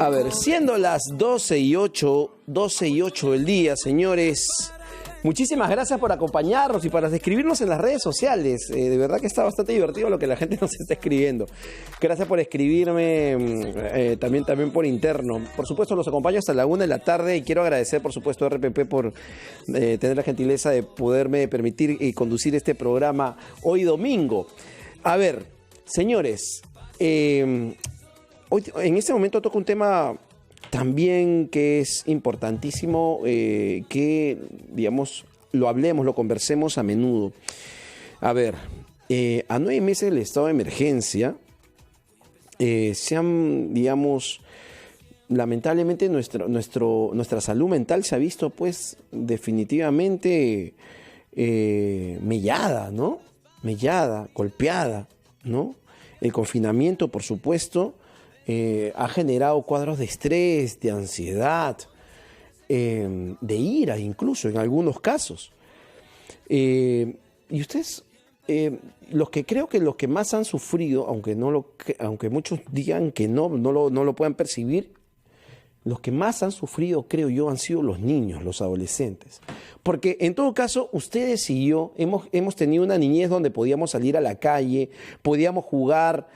A ver, siendo las 12:08 del día, señores, muchísimas gracias por acompañarnos y para escribirnos en las redes sociales. De verdad que está bastante divertido lo que la gente nos está escribiendo. Gracias por escribirme, también por interno. Por supuesto, los acompaño hasta la 1 de la tarde y quiero agradecer, por supuesto, a RPP por tener la gentileza de poderme permitir conducir este programa hoy domingo. A ver, señores, hoy, en este momento toco un tema también que es importantísimo, que, digamos, lo hablemos, lo conversemos a menudo. A ver, a 9 meses del estado de emergencia, se han, digamos, lamentablemente nuestra salud mental se ha visto, pues, definitivamente mellada, ¿no? Mellada, golpeada, ¿no? El confinamiento, por supuesto, ha generado cuadros de estrés, de ansiedad, de ira incluso en algunos casos. Y ustedes, los que creo que los que más han sufrido, aunque muchos digan que no lo puedan percibir, los que más han sufrido, creo yo, han sido los niños, los adolescentes. Porque en todo caso, ustedes y yo hemos tenido una niñez donde podíamos salir a la calle, podíamos jugar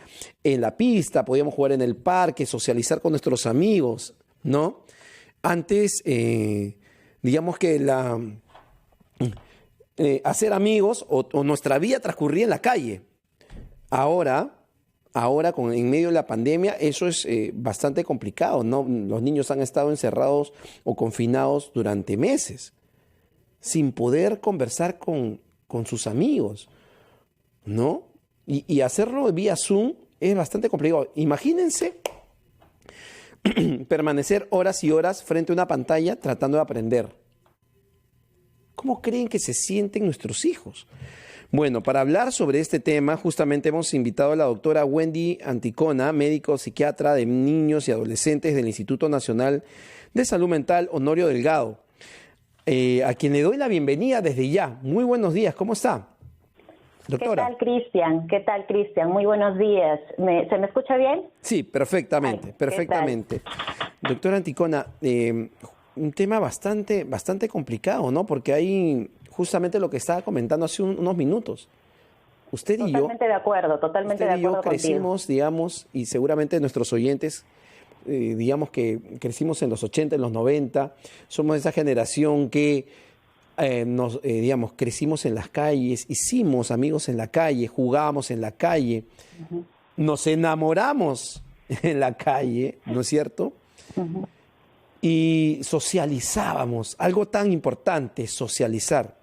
en la pista, podíamos jugar en el parque, socializar con nuestros amigos, ¿no? Antes, digamos que hacer amigos o nuestra vida transcurría en la calle. Ahora, en medio de la pandemia, eso es bastante complicado, ¿no? Los niños han estado encerrados o confinados durante meses, sin poder conversar con sus amigos, ¿no? Y hacerlo vía Zoom es bastante complicado. Imagínense permanecer horas y horas frente a una pantalla tratando de aprender. ¿Cómo creen que se sienten nuestros hijos? Bueno, para hablar sobre este tema, justamente hemos invitado a la doctora Wendy Anticona, médico psiquiatra de niños y adolescentes del Instituto Nacional de Salud Mental Honorio Delgado, a quien le doy la bienvenida desde ya. Muy buenos días, ¿cómo está, doctora? ¿Qué tal, Cristian? Muy buenos días. ¿Se me escucha bien? Sí, perfectamente, perfectamente. Doctora Anticona, un tema bastante complicado, ¿no? Porque hay justamente lo que estaba comentando hace unos minutos. Usted y yo... Totalmente de acuerdo crecimos, contigo. digamos, y seguramente nuestros oyentes, digamos que crecimos en los 80, en los 90, somos esa generación que digamos, crecimos en las calles, hicimos amigos en la calle, jugábamos en la calle, nos enamoramos en la calle, ¿no es cierto? Y socializábamos, algo tan importante, socializar.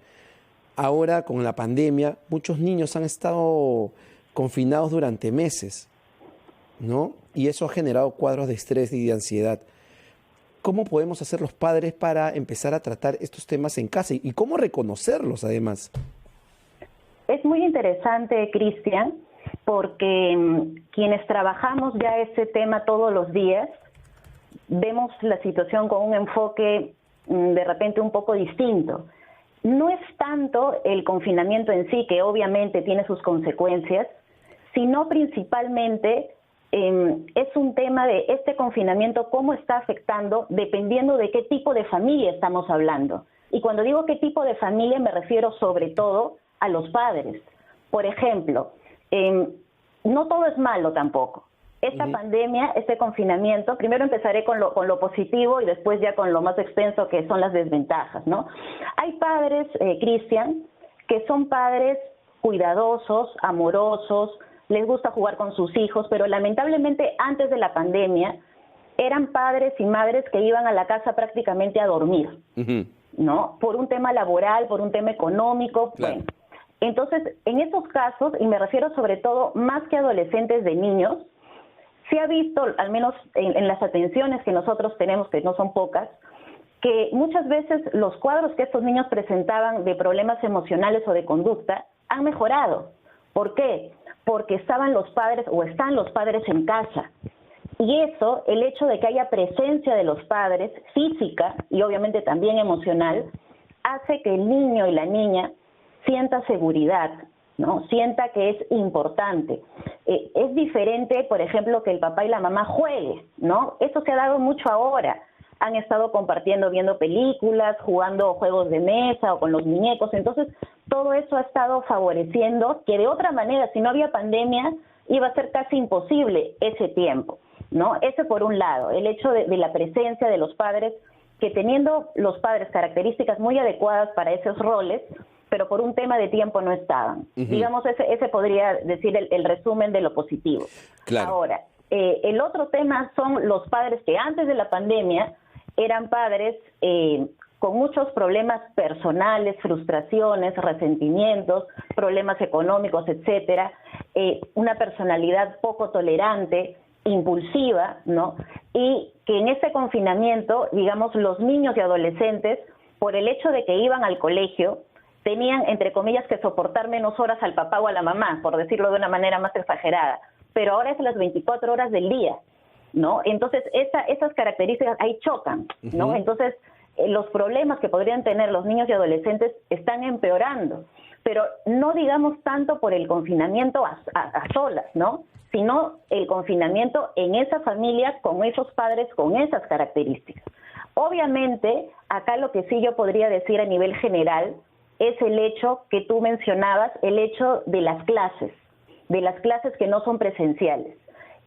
Ahora, con la pandemia, muchos niños han estado confinados durante meses, ¿no? Y eso ha generado cuadros de estrés y de ansiedad. ¿Cómo podemos hacer los padres para empezar a tratar estos temas en casa? ¿Y cómo reconocerlos, además? Es muy interesante, Cristian, porque quienes trabajamos ya ese tema todos los días, vemos la situación con un enfoque de repente un poco distinto. No es tanto el confinamiento en sí, que obviamente tiene sus consecuencias, sino principalmente es un tema de este confinamiento, cómo está afectando, dependiendo de qué tipo de familia estamos hablando. Y cuando digo qué tipo de familia, me refiero sobre todo a los padres. Por ejemplo, no todo es malo tampoco. Esta pandemia, este confinamiento, primero empezaré con lo positivo y después ya con lo más extenso que son las desventajas, ¿no? Hay padres, Cristian, que son padres cuidadosos, amorosos, les gusta jugar con sus hijos, pero lamentablemente antes de la pandemia eran padres y madres que iban a la casa prácticamente a dormir, ¿no? Por un tema laboral, por un tema económico, claro. Bueno. Entonces, en esos casos, y me refiero sobre todo más que adolescentes de niños, se ha visto, al menos en las atenciones que nosotros tenemos, que no son pocas, que muchas veces los cuadros que estos niños presentaban de problemas emocionales o de conducta han mejorado. ¿Por qué? Porque estaban los padres o están los padres en casa. Y eso, el hecho de que haya presencia de los padres, física y obviamente también emocional, hace que el niño y la niña sienta seguridad, ¿no? Sienta que es importante. Es diferente, por ejemplo, que el papá y la mamá jueguen, ¿no? Eso se ha dado mucho ahora. Han estado compartiendo, viendo películas, jugando juegos de mesa o con los muñecos. Entonces, todo eso ha estado favoreciendo que de otra manera, si no había pandemia, iba a ser casi imposible ese tiempo, ¿no? Ese por un lado, el hecho de la presencia de los padres, que teniendo los padres características muy adecuadas para esos roles, pero por un tema de tiempo no estaban. Digamos, ese podría decir el resumen de lo positivo. Claro. Ahora, el otro tema son los padres que antes de la pandemia eran padres con muchos problemas personales, frustraciones, resentimientos, problemas económicos, etcétera, una personalidad poco tolerante, impulsiva, ¿no? Y que en este confinamiento, digamos, los niños y adolescentes, por el hecho de que iban al colegio, tenían, entre comillas, que soportar menos horas al papá o a la mamá, por decirlo de una manera más exagerada, pero ahora es las 24 horas del día, ¿no? Entonces, esas características ahí chocan, ¿no? Entonces, los problemas que podrían tener los niños y adolescentes están empeorando, pero no digamos tanto por el confinamiento a solas, ¿no? Sino el confinamiento en esa familia con esos padres con esas características. Obviamente, acá lo que sí yo podría decir a nivel general es el hecho que tú mencionabas, el hecho de las clases que no son presenciales.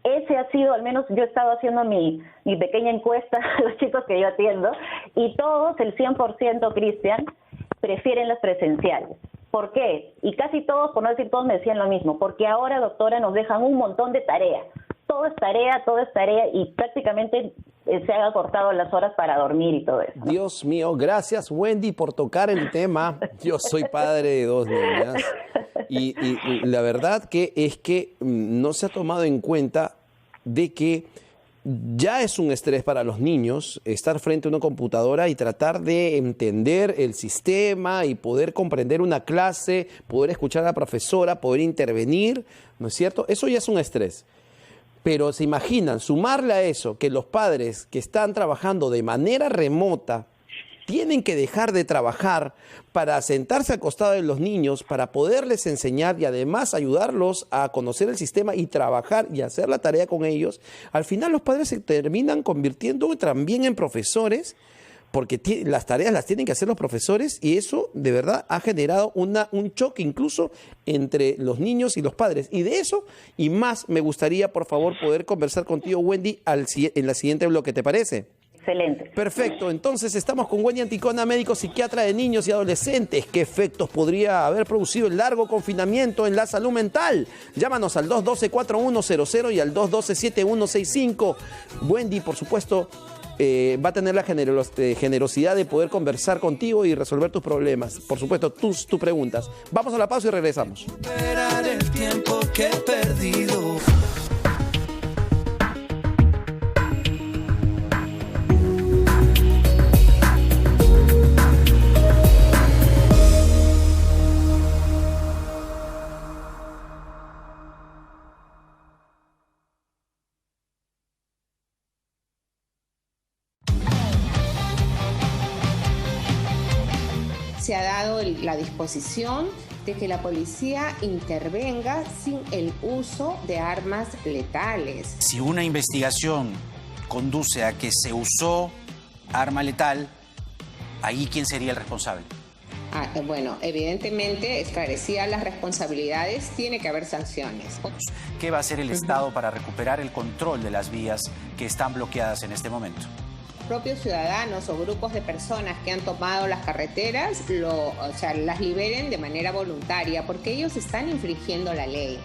Ese ha sido, al menos yo he estado haciendo mi pequeña encuesta a los chicos que yo atiendo, y todos, el 100%, Cristian, prefieren las presenciales. ¿Por qué? Y casi todos, por no decir todos, me decían lo mismo, porque ahora, doctora, nos dejan un montón de tarea. Todo es tarea, y prácticamente se han acortado las horas para dormir y todo eso, ¿no? Dios mío, gracias, Wendy, por tocar el tema. Yo soy padre de 2 niñas y la verdad que es que no se ha tomado en cuenta de que ya es un estrés para los niños estar frente a una computadora y tratar de entender el sistema y poder comprender una clase, poder escuchar a la profesora, poder intervenir, ¿no es cierto? Eso ya es un estrés. Pero se imaginan, sumarle a eso que los padres que están trabajando de manera remota tienen que dejar de trabajar para sentarse al costado de los niños, para poderles enseñar y además ayudarlos a conocer el sistema y trabajar y hacer la tarea con ellos. Al final los padres se terminan convirtiendo también en profesores, porque las tareas las tienen que hacer los profesores, y eso de verdad ha generado un choque incluso entre los niños y los padres. Y de eso y más me gustaría, por favor, poder conversar contigo, Wendy, en la siguiente bloque, ¿te parece? Excelente. Perfecto, entonces estamos con Wendy Anticona, médico psiquiatra de niños y adolescentes. ¿Qué efectos podría haber producido el largo confinamiento en la salud mental? Llámanos al 212-4100 y al 212-7165. Wendy, por supuesto, va a tener la generosidad de poder conversar contigo y resolver tus problemas. Por supuesto, tus preguntas. Vamos a la pausa y regresamos. Recuperar el tiempo que he perdido. Se ha dado la disposición de que la policía intervenga sin el uso de armas letales. Si una investigación conduce a que se usó arma letal, ¿ahí quién sería el responsable? Bueno, evidentemente, esclarecidas las responsabilidades, tiene que haber sanciones. ¿Qué va a hacer el Estado para recuperar el control de las vías que están bloqueadas en este momento? Propios ciudadanos o grupos de personas que han tomado las carreteras, las liberen de manera voluntaria, porque ellos están infringiendo la ley.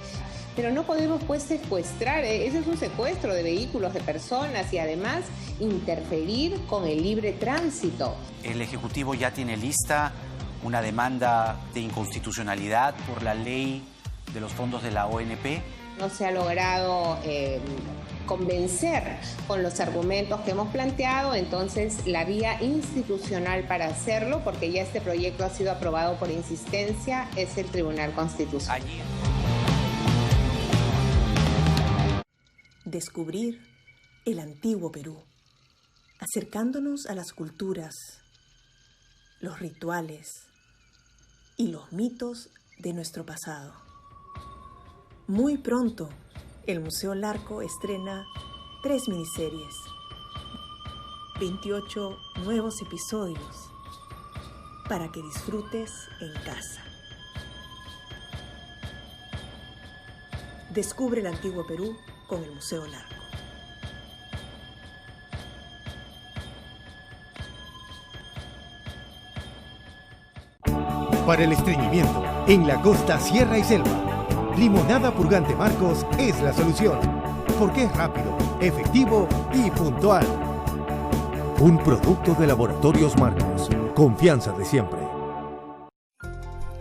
Pero no podemos pues secuestrar, ese es un secuestro de vehículos, de personas, y además interferir con el libre tránsito. El Ejecutivo ya tiene lista una demanda de inconstitucionalidad por la ley de los fondos de la ONP. No se ha logrado convencer con los argumentos que hemos planteado, entonces la vía institucional para hacerlo, porque ya este proyecto ha sido aprobado por insistencia, es el Tribunal Constitucional. Descubrir el antiguo Perú, acercándonos a las culturas, los rituales y los mitos de nuestro pasado. Muy pronto, el Museo Larco estrena 3 miniseries, 28 nuevos episodios para que disfrutes en casa. Descubre el antiguo Perú con el Museo Larco. Para el estreñimiento, en la costa, sierra y selva, Limonada Purgante Marcos es la solución, porque es rápido, efectivo y puntual. Un producto de Laboratorios Marcos. Confianza de siempre.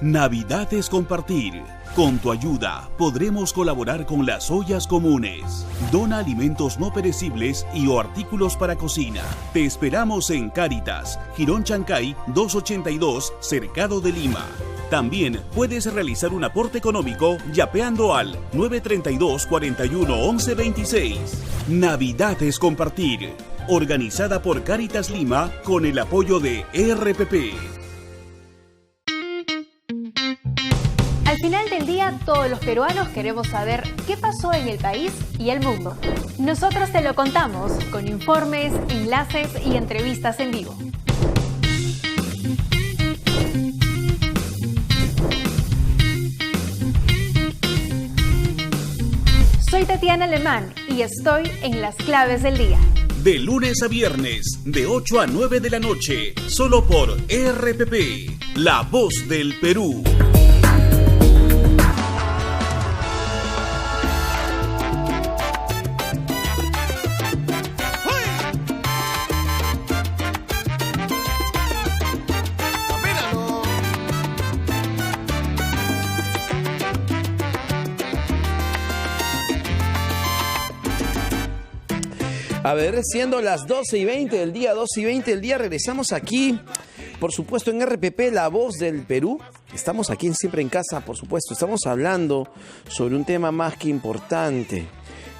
Navidad es compartir. Con tu ayuda podremos colaborar con las ollas comunes. Dona alimentos no perecibles y o artículos para cocina. Te esperamos en Cáritas, Girón Chancay 282, Cercado de Lima. También puedes realizar un aporte económico yapeando al 932 41 11 26. Navidad es compartir. Organizada por Cáritas Lima con el apoyo de RPP. Al final del día, todos los peruanos queremos saber qué pasó en el país y el mundo. Nosotros te lo contamos con informes, enlaces y entrevistas en vivo. Soy Tatiana Alemán y estoy en Las Claves del Día. De lunes a viernes, de 8 a 9 de la noche, solo por RPP, La Voz del Perú. A ver, siendo las 12:20 del día, 12:20 del día, regresamos aquí, por supuesto, en RPP, La Voz del Perú. Estamos aquí en Siempre en Casa, por supuesto. Estamos hablando sobre un tema más que importante.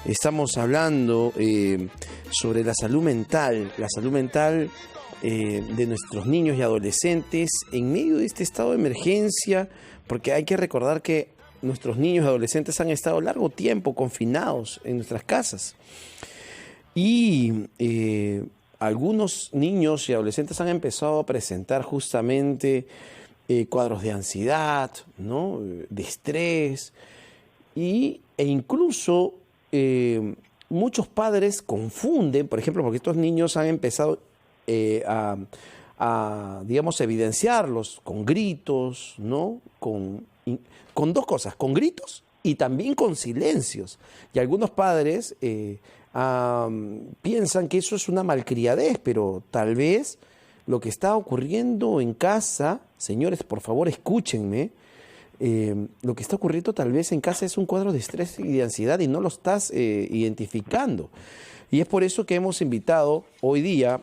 Estamos hablando sobre la salud mental de nuestros niños y adolescentes en medio de este estado de emergencia, porque hay que recordar que nuestros niños y adolescentes han estado largo tiempo confinados en nuestras casas. Y algunos niños y adolescentes han empezado a presentar justamente cuadros de ansiedad, ¿no? De estrés, e incluso muchos padres confunden, por ejemplo, porque estos niños han empezado a digamos, evidenciarlos con gritos, ¿no? Con dos cosas, con gritos y también con silencios. Y algunos padres piensan que eso es una malcriadez, pero tal vez lo que está ocurriendo en casa, señores, por favor escúchenme, lo que está ocurriendo tal vez en casa es un cuadro de estrés y de ansiedad y no lo estás identificando. Y es por eso que hemos invitado hoy día,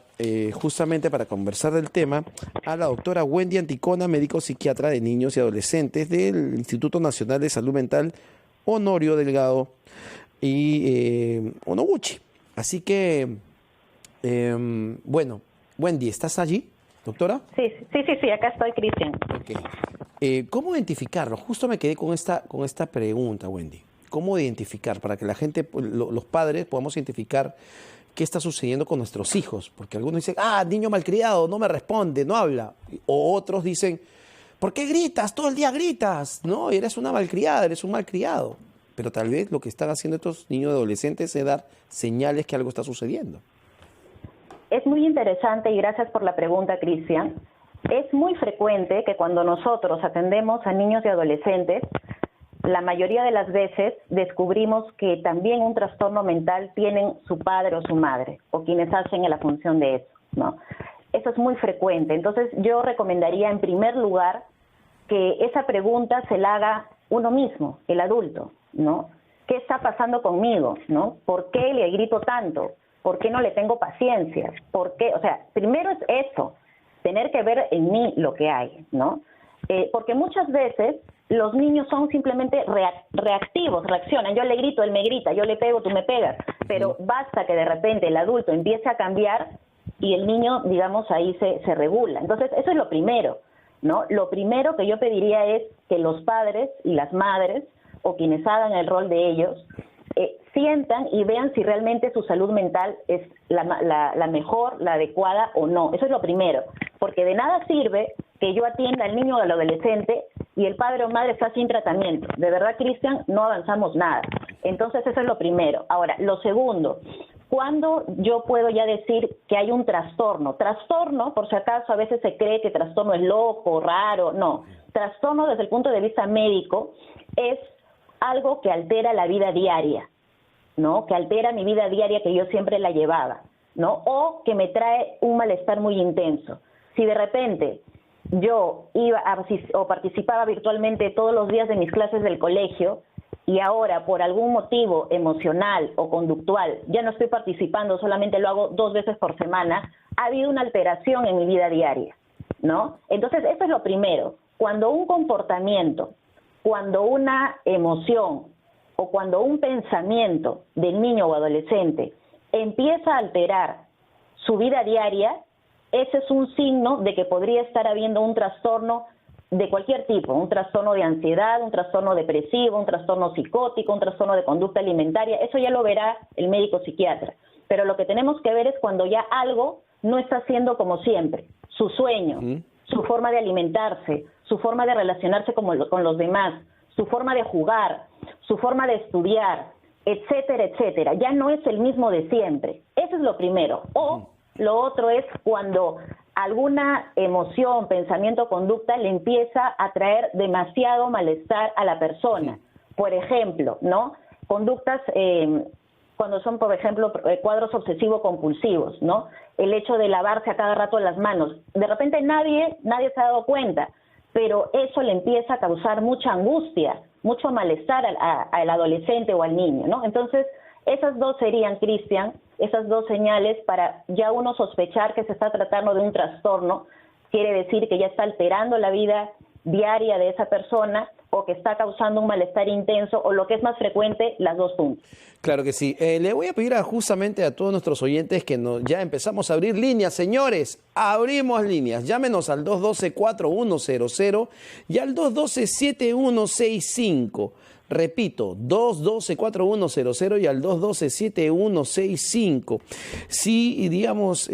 justamente para conversar del tema, a la doctora Wendy Anticona, médico psiquiatra de niños y adolescentes del Instituto Nacional de Salud Mental Honorio Delgado y Onoguchi. Así que, bueno, Wendy, ¿estás allí, doctora? Sí, acá estoy, Cristian. Okay. ¿Cómo identificarlo? Justo me quedé con esta pregunta, Wendy. ¿Cómo identificar? Para que la gente, los padres, podamos identificar qué está sucediendo con nuestros hijos. Porque algunos dicen, niño malcriado, no me responde, no habla. O otros dicen, ¿por qué gritas? Todo el día gritas. No, eres una malcriada, eres un malcriado. Pero tal vez lo que están haciendo estos niños y adolescentes es dar señales que algo está sucediendo. Es muy interesante y gracias por la pregunta, Cristian. Es muy frecuente que cuando nosotros atendemos a niños y adolescentes, la mayoría de las veces descubrimos que también un trastorno mental tienen su padre o su madre, o quienes hacen la función de eso, ¿no? Eso es muy frecuente. Entonces yo recomendaría en primer lugar que esa pregunta se la haga uno mismo, el adulto, ¿no? ¿Qué está pasando conmigo, no? ¿Por qué le grito tanto? ¿Por qué no le tengo paciencia? ¿Por qué? O sea, primero es eso, tener que ver en mí lo que hay, ¿no? Porque muchas veces los niños son simplemente reactivos, reaccionan. Yo le grito, él me grita, yo le pego, tú me pegas. Pero basta que de repente el adulto empiece a cambiar y el niño, digamos, ahí se regula. Entonces, eso es lo primero. ¿no? Lo primero que yo pediría es que los padres y las madres, o quienes hagan el rol de ellos, sientan y vean si realmente su salud mental es la mejor, la adecuada o no. Eso es lo primero, porque de nada sirve que yo atienda al niño o al adolescente y el padre o madre está sin tratamiento. De verdad, Cristian, no avanzamos nada. Entonces, eso es lo primero. Ahora, lo segundo, ¿cuándo yo puedo ya decir que hay un trastorno? Trastorno, por si acaso, a veces se cree que trastorno es loco, raro. No. Trastorno, desde el punto de vista médico, es algo que altera la vida diaria, ¿no? Que altera mi vida diaria que yo siempre la llevaba, ¿no? O que me trae un malestar muy intenso. Si de repente yo iba o participaba virtualmente todos los días de mis clases del colegio y ahora por algún motivo emocional o conductual ya no estoy participando, solamente lo hago 2 veces por semana, ha habido una alteración en mi vida diaria, ¿no? Entonces, eso es lo primero. Cuando un comportamiento, cuando una emoción o cuando un pensamiento del niño o adolescente empieza a alterar su vida diaria, ese es un signo de que podría estar habiendo un trastorno de cualquier tipo, un trastorno de ansiedad, un trastorno depresivo, un trastorno psicótico, un trastorno de conducta alimentaria. Eso ya lo verá el médico psiquiatra. Pero lo que tenemos que ver es cuando ya algo no está siendo como siempre. Su sueño, su forma de alimentarse, su forma de relacionarse con los demás, su forma de jugar, su forma de estudiar, etcétera, etcétera. Ya no es el mismo de siempre. Eso es lo primero. O lo otro es cuando alguna emoción, pensamiento, conducta le empieza a traer demasiado malestar a la persona. Por ejemplo, ¿no? Conductas cuando son, por ejemplo, cuadros obsesivo-compulsivos, ¿no? El hecho de lavarse a cada rato las manos. De repente nadie se ha dado cuenta, pero eso le empieza a causar mucha angustia, mucho malestar al adolescente o al niño, ¿no? Entonces, esas dos serían, Cristian, esas dos señales para ya uno sospechar que se está tratando de un trastorno. Quiere decir que ya está alterando la vida diaria de esa persona o que está causando un malestar intenso, o lo que es más frecuente, las dos juntas. Claro que sí. Le voy a pedir justamente a todos nuestros oyentes que ya empezamos a abrir líneas. Señores, abrimos líneas. Llámenos al 212-4100 y al 212-7165. Repito, 212-4100 y al 212-7165. Si, digamos,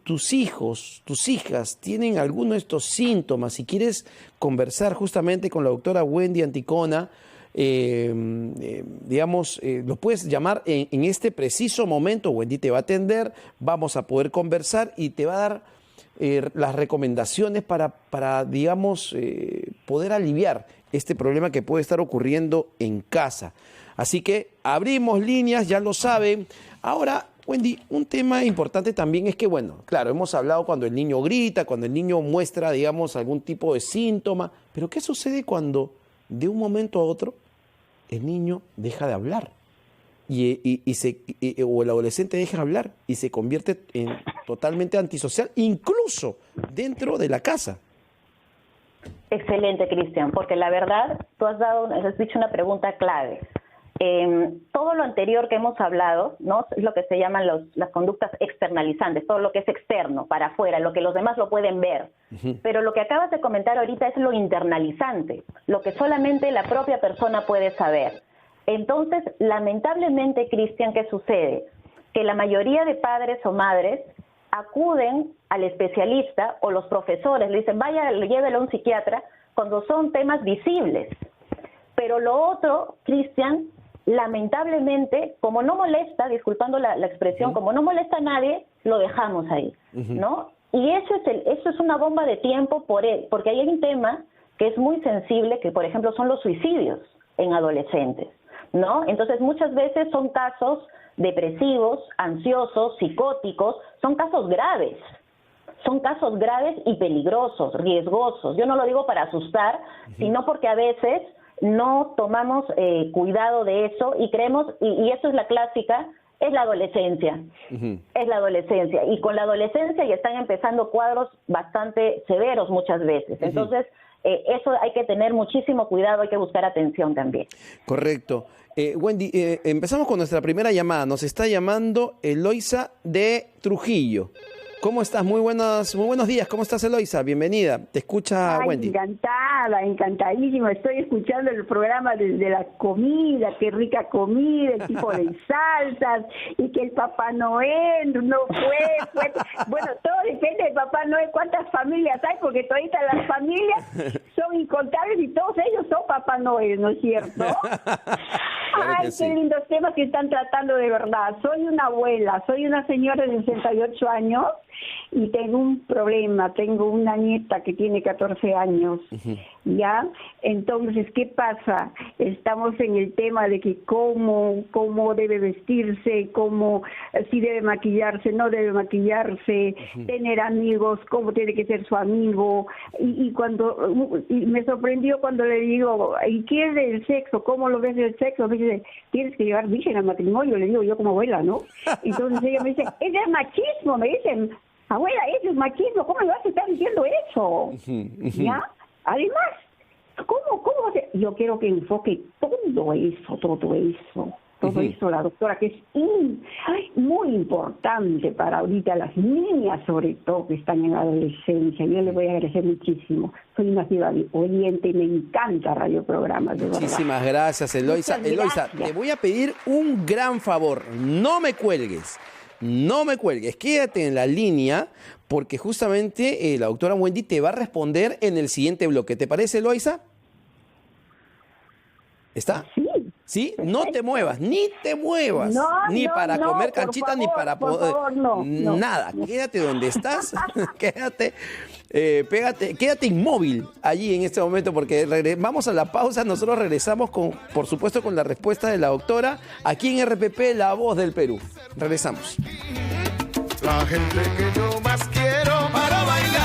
tus hijos, tus hijas tienen alguno de estos síntomas y quieres conversar justamente con la doctora Wendy Anticona, digamos, los puedes llamar en este preciso momento. Wendy te va a atender, vamos a poder conversar y te va a dar las recomendaciones para digamos, poder aliviar este problema que puede estar ocurriendo en casa. Así que abrimos líneas, ya lo saben. Ahora, Wendy, un tema importante también es que, bueno, claro, hemos hablado cuando el niño grita, cuando el niño muestra, digamos, algún tipo de síntoma, pero ¿qué sucede cuando de un momento a otro el niño deja de hablar? O el adolescente deja de hablar y se convierte en totalmente antisocial, incluso dentro de la casa. Excelente, Cristian, porque la verdad, tú has dicho una pregunta clave. Todo lo anterior que hemos hablado, ¿no? Es lo que se llaman las conductas externalizantes, todo lo que es externo, para afuera, lo que los demás lo pueden ver. Pero lo que acabas de comentar ahorita es lo internalizante, lo que solamente la propia persona puede saber. Entonces, lamentablemente, Cristian, ¿qué sucede? Que la mayoría de padres o madres acuden al especialista o los profesores le dicen, vaya, llévelo a un psiquiatra, cuando son temas visibles. Pero lo otro, Cristian, lamentablemente, como no molesta, disculpando la expresión, como no molesta a nadie, lo dejamos ahí, ¿no? Y eso es una bomba de tiempo porque hay un tema que es muy sensible, que por ejemplo son los suicidios en adolescentes, ¿no? Entonces muchas veces son casos depresivos, ansiosos, psicóticos, son casos graves y peligrosos, riesgosos. Yo no lo digo para asustar, sino porque a veces no tomamos cuidado de eso y creemos, y eso es la clásica, es la adolescencia, es la adolescencia. Y con la adolescencia ya están empezando cuadros bastante severos muchas veces. Entonces, eso hay que tener muchísimo cuidado, hay que buscar atención también. Correcto. Wendy, empezamos con nuestra primera llamada. Nos está llamando Eloisa de Trujillo. ¿Cómo estás? Muy buenos días. ¿Cómo estás, Eloisa? Bienvenida. Te escucha Wendy. Encantadísima. Estoy escuchando el programa de la comida, qué rica comida, el tipo de salsas, y que el Papá Noel no fue. Bueno, todo depende del Papá Noel, cuántas familias hay, porque todas las familias son incontables y todos ellos son Papá Noel, ¿no es cierto? Ay, qué lindos temas que están tratando de verdad. Soy una abuela, soy una señora de 68 años y tengo un problema. Tengo una nieta que tiene 14 años, ¿ya? Entonces, ¿qué pasa? Estamos en el tema de que cómo debe vestirse, si debe maquillarse, no debe maquillarse, tener amigos, cómo tiene que ser su amigo. Y me sorprendió cuando le digo, ¿y qué es del sexo? ¿Cómo lo ves del sexo? Me dice, tienes que llevar virgen al matrimonio, le digo yo como abuela, ¿no? Entonces ella me dice, ese es machismo, me dicen, abuela, eso es machismo, ¿cómo me vas a estar diciendo eso? ¿Ya? Además, ¿cómo yo quiero que enfoque todo eso, la doctora, que es muy importante para ahorita las niñas, sobre todo, que están en la adolescencia. Yo le voy a agradecer muchísimo. Soy una ciudad oyente y me encanta radioprogramas, de verdad. Muchísimas gracias, Eloisa. Eloisa, te voy a pedir un gran favor. No me cuelgues, quédate en la línea, porque justamente la doctora Wendy te va a responder en el siguiente bloque. ¿Te parece, Eloisa? ¿Está? Sí, no te muevas, ni para comer canchita, ni para poder, nada. Quédate donde estás, quédate inmóvil allí en este momento, porque vamos a la pausa. Nosotros regresamos por supuesto, con la respuesta de la doctora aquí en RPP, La Voz del Perú. Regresamos. La gente que yo más quiero para bailar.